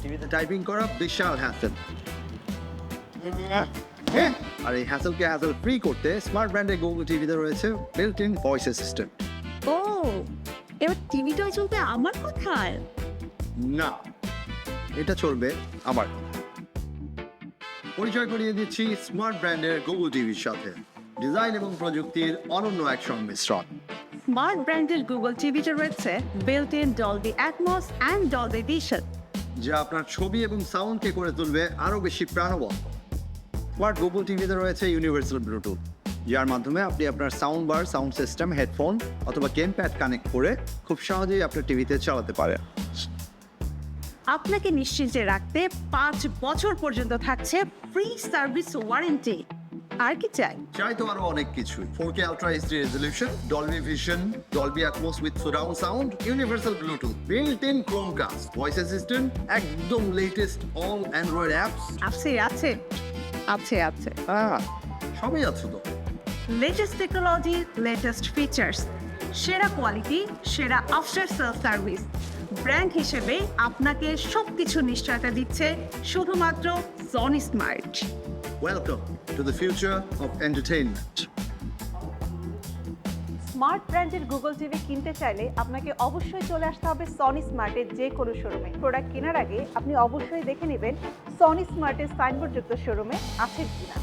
টিভিতে টাইপিং করা বিশাল হ্যাসেল। আর এই হ্যাসেলকে হ্যাসেল ফ্রি করতে স্মার্ট ব্র্যান্ডের গুগল টিভিতে রয়েছে বিল্ট ইন ভয়েস অ্যাসিস্ট্যান্ট। ও, এবার টিভিটাই চলবে আমার কথায়। না, এটা চলবে আমার। পরিচয় করিয়ে দিচ্ছি স্মার্ট ব্র্যান্ডের গুগল টিভির সাথে, ডিজাইন এবং প্রযুক্তির অনন্য এক সংমিশ্রণ। স্মার্ট ব্র্যান্ডের গুগল টিভিতে রয়েছে built in Dolby atoms and Dolby vision, যা আপনার ছবি এবং সাউন্ডকে করে তুলবে আরও বেশি প্রাণবন্ত। স্মার্ট গুগল টিভিতে রয়েছে ইউনিভার্সাল ব্লুটুথ, যার মাধ্যমে আপনি আপনার sound bar, sound system, headphone অথবা গেম প্যাড কানেক্ট করে খুব সহজেই আপনার টিভিতে চালাতে পারেন। আপনাকে নিশ্চিন্তে রাখতে 5 বছর পর্যন্ত থাকছে ফ্রি সার্ভিস ওয়ারেন্টি। আর কি চাই? চাই তো আরো অনেক কিছু। 4K ultra HD resolution, Dolby vision, Dolby atoms with surround sound, universal Bluetooth, built in Chromecast, voice assistant, একদম লেটেস্ট অল অ্যান্ড্রয়েড অ্যাপস। আছে আছে আছে আছে সবই আছে তো। লেটেস্ট টেকনোলজি, লেটেস্ট ফিচার্স, সেরা কোয়ালিটি, সেরা আফটার সেল সার্ভিস। ব্র্যান্ড হিসেবে আপনাকে সবকিছু নিশ্চয়তা দিচ্ছে শুধুমাত্র Sony smart. Welcome to the future of entertainment. Smart ব্র্যান্ডের গুগল টিভি কিনতে চাইলে আপনাকে অবশ্যই চলে আসতে হবে সনি স্মার্টের যে কোনো শোরুমে। প্রোডাক্ট কেনার আগে আপনি অবশ্যই দেখে নেবেন সনি স্মার্টের সাইনবোর্ডযুক্ত শোরুমে আছে কিনা।